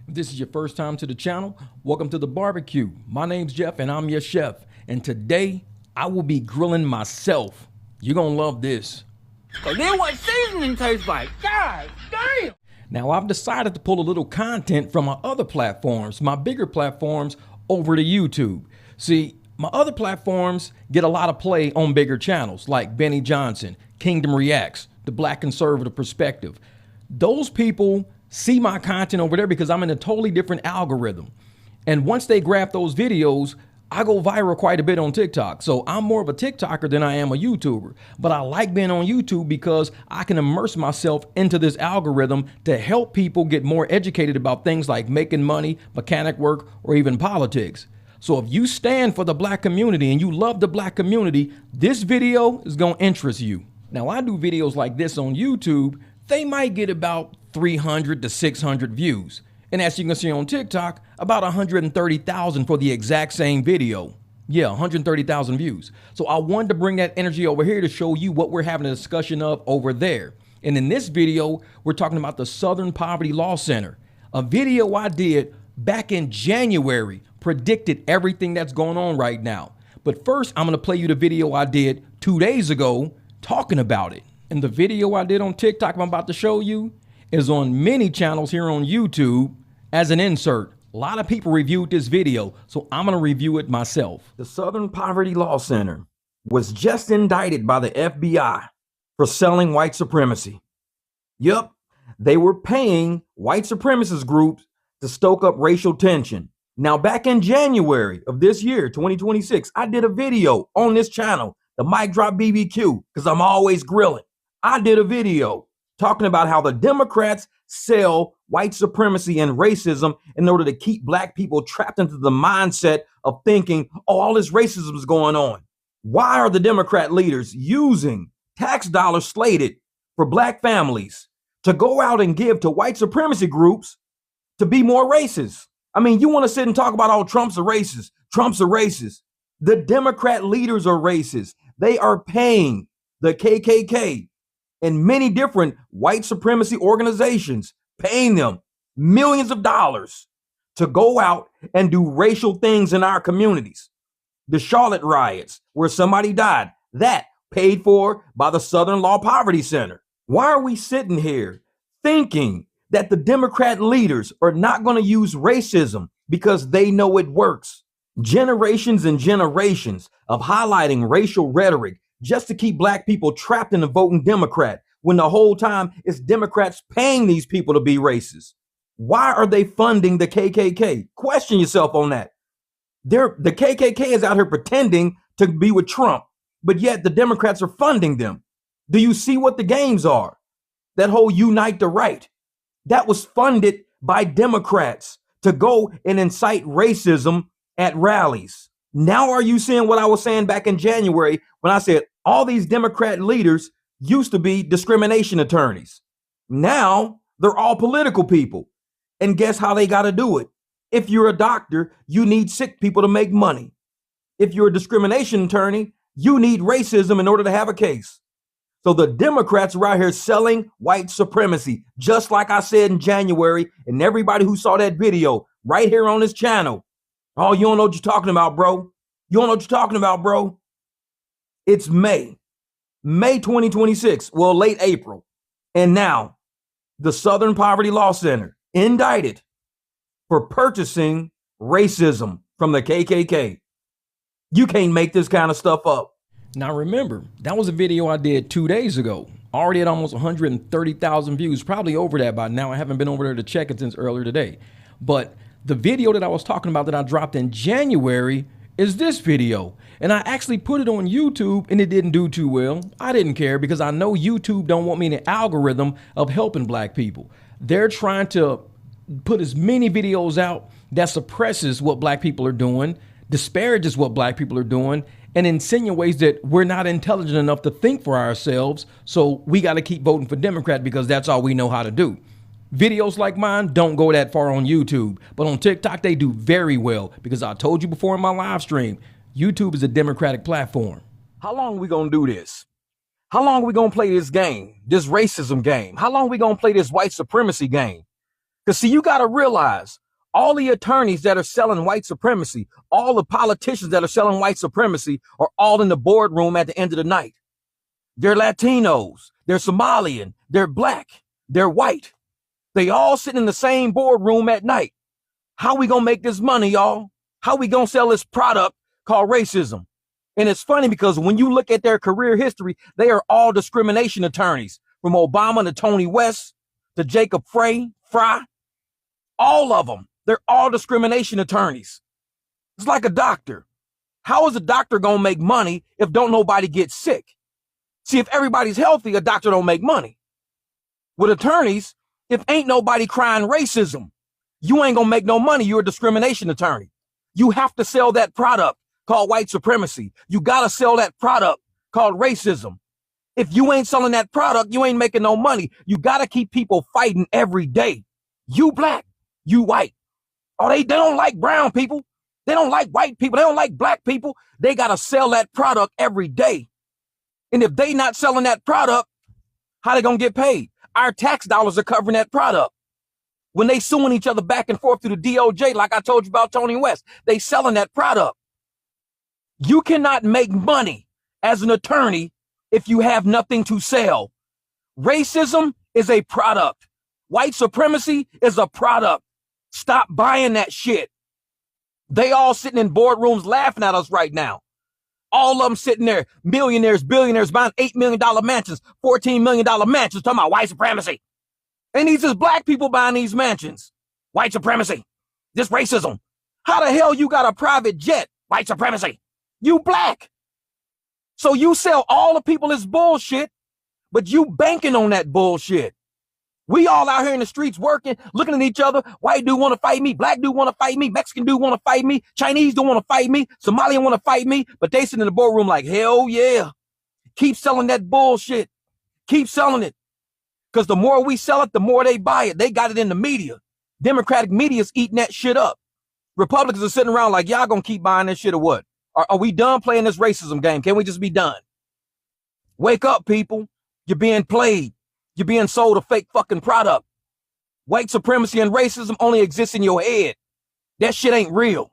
If this is your first time to the channel, welcome to the barbecue. My name's Jeff and I'm your chef. And today I will be grilling myself. You're gonna love this. Cause then what seasoning tastes like. God damn! Now I've decided to pull a little content from my other platforms, my bigger platforms, over to YouTube. See, my other platforms get a lot of play on bigger channels like Benny Johnson, Kingdom Reacts, The Black Conservative Perspective. Those people see my content over there because I'm in a totally different algorithm. And once they grab those videos, I go viral quite a bit on TikTok. So I'm more of a TikToker than I am a YouTuber. But I like being on YouTube because I can immerse myself into this algorithm to help people get more educated about things like making money, mechanic work, or even politics. So if you stand for the black community and you love the black community, this video is going to interest you. Now I do videos like this on YouTube. They might get about 300 to 600 views. And as you can see on TikTok, about 130,000 for the exact same video. Yeah, 130,000 views. So I wanted to bring that energy over here to show you what we're having a discussion of over there. And in this video, we're talking about the Southern Poverty Law Center. A video I did back in January predicted everything that's going on right now. But first, I'm going to play you the video I did 2 days ago talking about it. And the video I did on TikTok I'm about to show you is on many channels here on YouTube as an insert. A lot of people reviewed this video, so I'm going to review it myself. The Southern Poverty Law Center was just indicted by the FBI for selling white supremacy. Yup, they were paying white supremacist groups to stoke up racial tension. Now, back in January of this year, 2026, I did a video on this channel, the Mic Drop BBQ, because I'm always grilling. I did a video talking about how the Democrats sell white supremacy and racism in order to keep black people trapped into the mindset of thinking, oh, all this racism is going on. Why are the Democrat leaders using tax dollars slated for black families to go out and give to white supremacy groups to be more racist? I mean, you want to sit and talk about, oh, Trump's a racist. Trump's a racist. The Democrat leaders are racist. They are paying the KKK and many different white supremacy organizations, paying them millions of dollars to go out and do racial things in our communities. The Charlotte riots, where somebody died, that paid for by the Southern Law Poverty Center. Why are we sitting here thinking that the Democrat leaders are not going to use racism because they know it works? Generations and generations of highlighting racial rhetoric just to keep black people trapped in the voting Democrat, when the whole time it's Democrats paying these people to be racist. Why are they funding the KKK? Question yourself on that. The KKK is out here pretending to be with Trump, but yet the Democrats are funding them. Do you see what the games are? That whole Unite the Right, that was funded by Democrats to go and incite racism at rallies. Now are you seeing what I was saying back in January when I said all these Democrat leaders used to be discrimination attorneys? Now they're all political people. And guess how they got to do it? If you're a doctor, you need sick people to make money. If you're a discrimination attorney, you need racism in order to have a case. So the Democrats are out here selling white supremacy, just like I said in January, and everybody who saw that video right here on this channel. Oh, you don't know what you're talking about, bro. You don't know what you're talking about, bro. It's May 2026, well, late April. And now the Southern Poverty Law Center indicted for purchasing racism from the KKK. You can't make this kind of stuff up. Now remember, that was a video I did 2 days ago. Already at almost 130,000 views, probably over that by now. I haven't been over there to check it since earlier today. But the video that I was talking about that I dropped in January is this video. And I actually put it on YouTube and it didn't do too well. I didn't care because I know YouTube don't want me in the algorithm of helping black people. They're trying to put as many videos out that suppresses what black people are doing, disparages what black people are doing, and insinuates that we're not intelligent enough to think for ourselves. So we got to keep voting for Democrat because that's all we know how to do. Videos like mine don't go that far on YouTube, but on TikTok, they do very well because I told you before in my live stream, YouTube is a Democratic platform. How long are we going to do this? How long are we going to play this game, this racism game? How long are we going to play this white supremacy game? Because see, you got to realize all the attorneys that are selling white supremacy, all the politicians that are selling white supremacy are all in the boardroom at the end of the night. They're Latinos, they're Somalian, they're black, they're white. They all sit in the same boardroom at night. How we gonna make this money, y'all? How we gonna sell this product called racism? And it's funny because when you look at their career history, they are all discrimination attorneys, from Obama to Tony West to Jacob Fry, all of them. They're all discrimination attorneys. It's like a doctor. How is a doctor gonna make money if don't nobody get sick? See, if everybody's healthy, a doctor don't make money. With attorneys, if ain't nobody crying racism, you ain't gonna make no money. You're a discrimination attorney. You have to sell that product called white supremacy. You gotta sell that product called racism. If you ain't selling that product, you ain't making no money. You gotta keep people fighting every day. You black, you white. Oh, they don't like brown people. They don't like white people. They don't like black people. They gotta sell that product every day. And if they not selling that product, how they gonna get paid? Our tax dollars are covering that product. When they suing each other back and forth through the DOJ, like I told you about Tony West, they selling that product. You cannot make money as an attorney if you have nothing to sell. Racism is a product. White supremacy is a product. Stop buying that shit. They all sitting in boardrooms laughing at us right now. All of them sitting there, millionaires, billionaires, buying $8 million mansions, $14 million mansions, talking about white supremacy. And these is black people buying these mansions. White supremacy. This racism. How the hell you got a private jet? White supremacy. You black. So you sell all the people this bullshit, but you banking on that bullshit. We all out here in the streets working, looking at each other. White dude want to fight me. Black dude want to fight me. Mexican dude want to fight me. Chinese don't want to fight me. Somalian want to fight me. But they sit in the boardroom like, hell yeah. Keep selling that bullshit. Keep selling it. Because the more we sell it, the more they buy it. They got it in the media. Democratic media's eating that shit up. Republicans are sitting around like, y'all gonna keep buying this shit or what? Are we done playing this racism game? Can we just be done? Wake up, people. You're being played. You're being sold a fake fucking product. White supremacy and racism only exists in your head. That shit ain't real.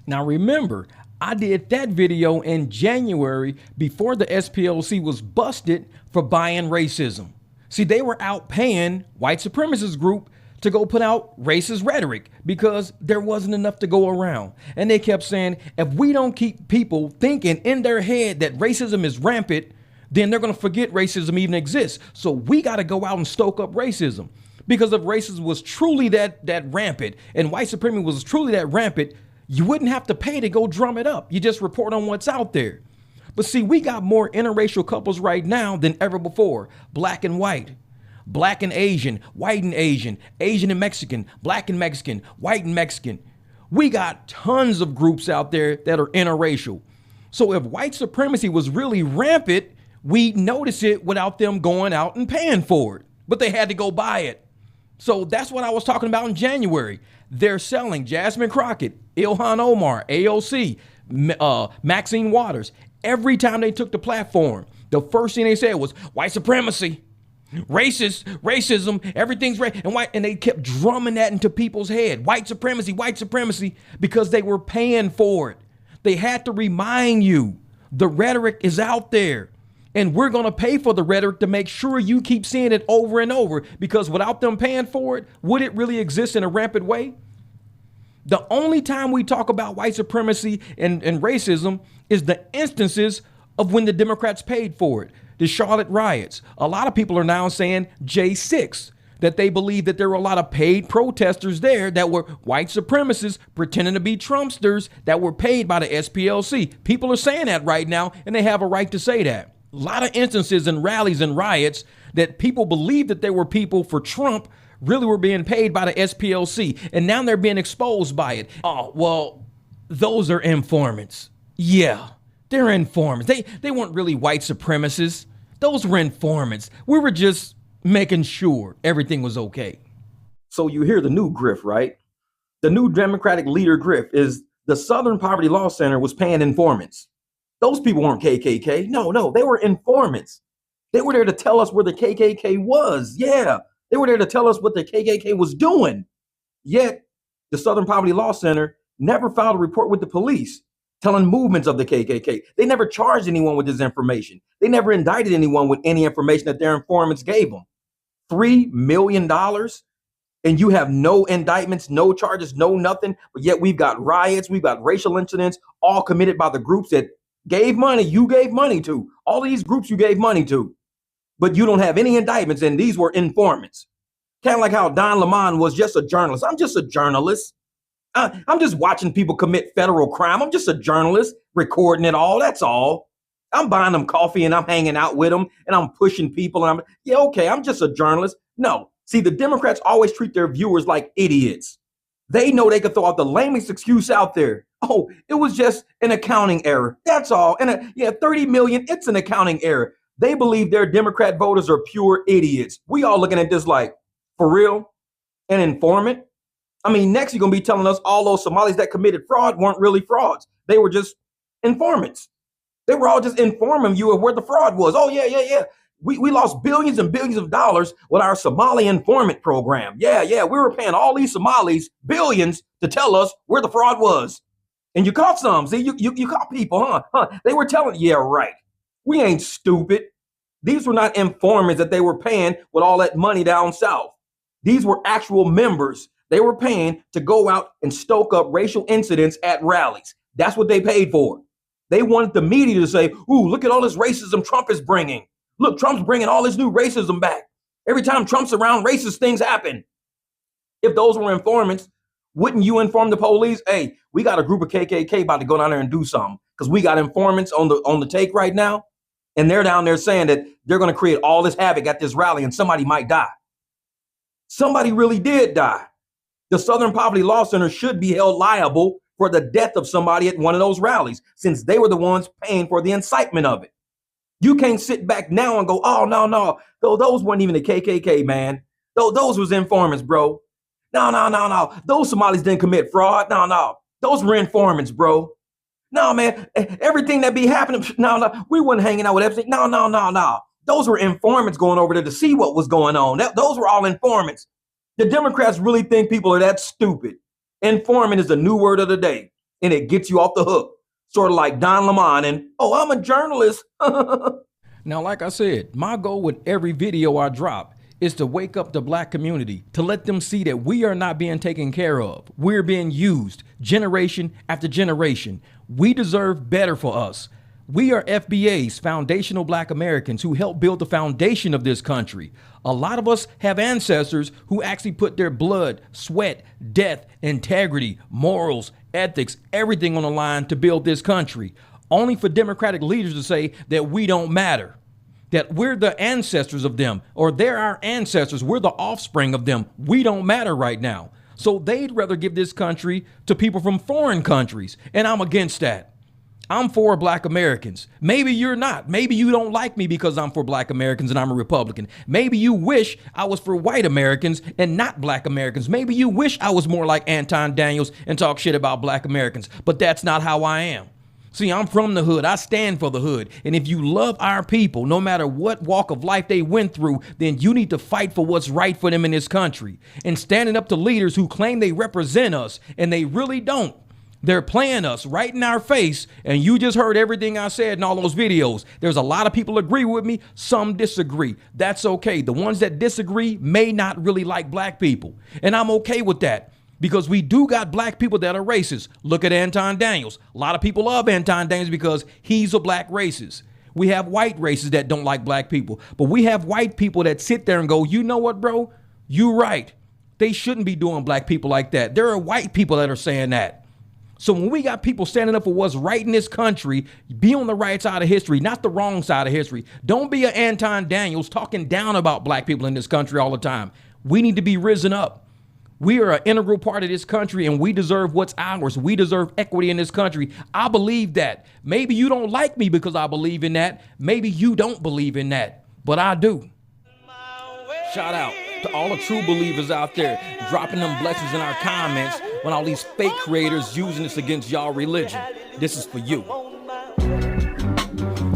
Now remember, I did that video in January before the SPLC was busted for buying racism. See, they were out paying white supremacist group to go put out racist rhetoric because there wasn't enough to go around. And they kept saying, if we don't keep people thinking in their head that racism is rampant, then they're going to forget racism even exists. So we got to go out and stoke up racism. Because if racism was truly that rampant and white supremacy was truly that rampant, you wouldn't have to pay to go drum it up. You just report on what's out there. But see, we got more interracial couples right now than ever before. Black and white, black and Asian, white and Asian, Asian and Mexican, black and Mexican, white and Mexican. We got tons of groups out there that are interracial. So if white supremacy was really rampant, we'd notice it without them going out and paying for it. But they had to go buy it. So that's what I was talking about in January. They're selling Jasmine Crockett, Ilhan Omar, AOC, Maxine Waters. Every time they took the platform, the first thing they said was white supremacy, racism, everything's right and white. And they kept drumming that into people's head. White supremacy, because they were paying for it. They had to remind you the rhetoric is out there. And we're going to pay for the rhetoric to make sure you keep seeing it over and over, because without them paying for it, would it really exist in a rampant way? The only time we talk about white supremacy and racism is the instances of when the Democrats paid for it. The Charlotte riots. A lot of people are now saying J6, that they believe that there were a lot of paid protesters there that were white supremacists pretending to be Trumpsters that were paid by the SPLC. People are saying that right now, and they have a right to say that. A lot of instances in rallies and riots that people believed that they were people for Trump really were being paid by the SPLC, and now they're being exposed by it. Oh, well, those are informants. Yeah, they're informants. They weren't really white supremacists. Those were informants. We were just making sure everything was okay. So you hear the new grift, right? The new Democratic leader grift is the Southern Poverty Law Center was paying informants. Those people weren't KKK. No, they were informants. They were there to tell us where the KKK was. Yeah. They were there to tell us what the KKK was doing. Yet, the Southern Poverty Law Center never filed a report with the police telling movements of the KKK. They never charged anyone with this information. They never indicted anyone with any information that their informants gave them. $3 million, and you have no indictments, no charges, no nothing, but yet we've got riots, we've got racial incidents, all committed by the groups that gave money, you gave money to. All these groups you gave money to, but you don't have any indictments, and these were informants. Kind of like how Don Lemon was just a journalist. I'm just a journalist. I'm just watching people commit federal crime. I'm just a journalist recording it all. That's all. I'm buying them coffee and I'm hanging out with them and I'm pushing people. And I'm just a journalist. No. See, the Democrats always treat their viewers like idiots. They know they could throw out the lamest excuse out there. Oh, it was just an accounting error. That's all. And 30 million, it's an accounting error. They believe their Democrat voters are pure idiots. We all looking at this like, for real? An informant? I mean, next you're going to be telling us all those Somalis that committed fraud weren't really frauds. They were just informants. They were all just informing you of where the fraud was. Oh, yeah. We lost billions and billions of dollars with our Somali informant program. Yeah. We were paying all these Somalis billions to tell us where the fraud was. And you caught some. See, you caught people, huh? They were telling, yeah, right. We ain't stupid. These were not informants that they were paying with all that money down south. These were actual members. They were paying to go out and stoke up racial incidents at rallies. That's what they paid for. They wanted the media to say, ooh, look at all this racism Trump is bringing. Look, Trump's bringing all this new racism back. Every time Trump's around, racist things happen. If those were informants, wouldn't you inform the police? Hey, we got a group of KKK about to go down there and do something because we got informants on the take right now. And they're down there saying that they're going to create all this havoc at this rally and somebody might die. Somebody really did die. The Southern Poverty Law Center should be held liable for the death of somebody at one of those rallies, since they were the ones paying for the incitement of it. You can't sit back now and go, oh, no. Those weren't even the KKK, man. Those was informants, bro. No. Those Somalis didn't commit fraud. No. Those were informants, bro. No, man. Everything that be happening, no. We weren't hanging out with everything. No. Those were informants going over there to see what was going on. Those were all informants. The Democrats really think people are that stupid. Informant is the new word of the day, and it gets you off the hook. Sort of like Don Lemon and, oh, I'm a journalist. Now, like I said, my goal with every video I drop is to wake up the black community, to let them see that we are not being taken care of. We're being used generation after generation. We deserve better for us. We are FBAs, foundational black Americans, who helped build the foundation of this country. A lot of us have ancestors who actually put their blood, sweat, death, integrity, morals, ethics, everything on the line to build this country. Only for Democratic leaders to say that we don't matter, that we're the ancestors of them, or they're our ancestors, we're the offspring of them. We don't matter right now. So they'd rather give this country to people from foreign countries, and I'm against that. I'm for black Americans. Maybe you're not. Maybe you don't like me because I'm for black Americans and I'm a Republican. Maybe you wish I was for white Americans and not black Americans. Maybe you wish I was more like Anton Daniels and talk shit about black Americans, but that's not how I am. See, I'm from the hood. I stand for the hood. And if you love our people, no matter what walk of life they went through, then you need to fight for what's right for them in this country. And standing up to leaders who claim they represent us and they really don't. They're playing us right in our face, and you just heard everything I said in all those videos. There's a lot of people agree with me, some disagree. That's okay. The ones that disagree may not really like black people, and I'm okay with that because we do got black people that are racist. Look at Anton Daniels. A lot of people love Anton Daniels because he's a black racist. We have white racists that don't like black people, but we have white people that sit there and go, you know what, bro? You right. They shouldn't be doing black people like that. There are white people that are saying that. So when we got people standing up for what's right in this country, be on the right side of history, not the wrong side of history. Don't be an Anton Daniels talking down about black people in this country all the time. We need to be risen up. We are an integral part of this country and we deserve what's ours. We deserve equity in this country. I believe that. Maybe you don't like me because I believe in that. Maybe you don't believe in that, but I do. Shout out to all the true believers out there dropping them blessings in our comments when all these fake creators using this against y'all religion. This is for you.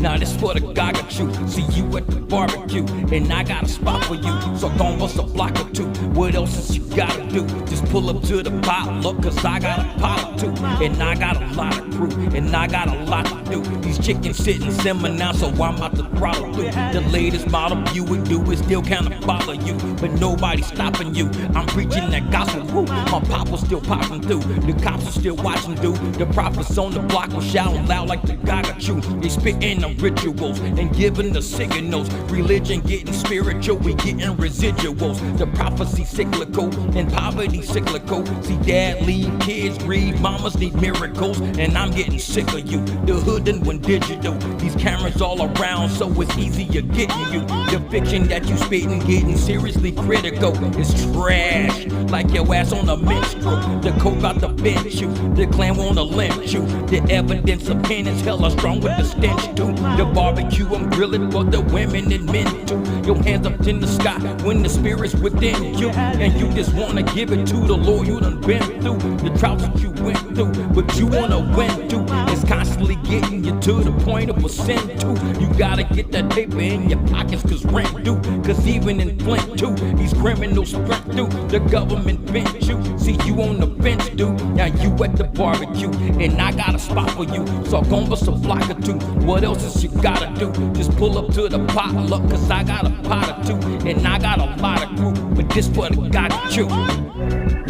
Now this for the guy got you. See you at the barbecue, and I got a spot for you. So gon' bust a block or two. What else is you gotta do? Just pull up to the potluck, cause I got a pot or two. And I got a lot of crew, and I got a lot to do. These chickens sitting simmer now, so I'm about to throttle through. The latest model you would do is still kinda bother you, but nobody's stopping you. I'm preaching that gospel, woo. My pop was still popping through. The cops are still watching through. The prophets on the block were shouting loud like the guy got you. They spitting the rituals and giving the signals. Religion getting spiritual, we getting residuals. The prophecy cyclical and poverty cyclical. See dad leave, kids read, mamas need miracles, and I'm getting sick of you. The hood done went digital. These cameras all around, so it's easier getting you. The fiction that you spitting getting seriously critical. It's trash, like your ass on a minstrel. The coke about to bench you, the clan wanna lynch you. The evidence of pen is hella strong with the stench too. The barbecue I'm grilling for the women and men too. Your hands up in the sky when the spirit's within you, and you just wanna give it to the Lord. You done been through the droughts that you went through, but you wanna win too. It's constantly getting you to the point of a sin too. You gotta get that paper in your pockets, cause rent due. Cause even in Flint too, these criminals sprint through. The government bent you, see you on the bench dude. Now you at the barbecue, and I got a spot for you. So gon' bust a block or two. What else is you gotta do? Just pull up to the potluck, cause I got a pot or two. And I got a lot of crew, but this for the guy got you.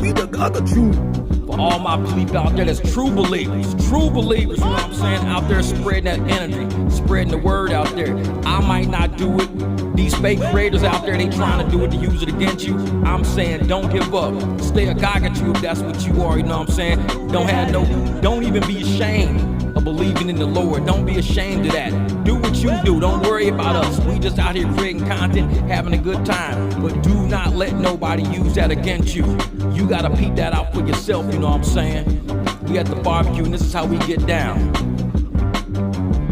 We the God got you. For all my people out there that's true believers, you know what I'm saying? Out there spreading that energy, spreading the word out there. I might not do it. These fake creators out there, they trying to do it to use it against you. I'm saying don't give up. Stay a guy got you if that's what you are, you know what I'm saying? Don't even be ashamed of believing in the Lord. Don't be ashamed of that. Do what you do. Don't worry about us. We just out here creating content, having a good time. But do not let nobody use that against you. You gotta peep that out for yourself, you know what I'm saying? We at the barbecue and this is how we get down.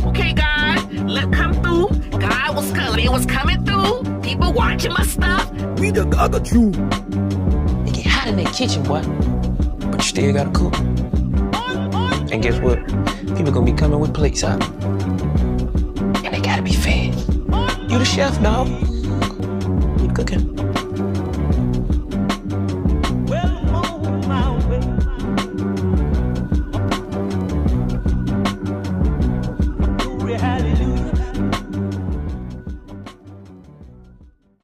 Okay, guys, look, come through. God was coming. It was coming through. People watching my stuff. We the God got you. It get hot in that kitchen, boy. But you still gotta cook. And guess what? People gonna be coming with plates out. And they gotta be fed. You the chef, dog. Keep cooking.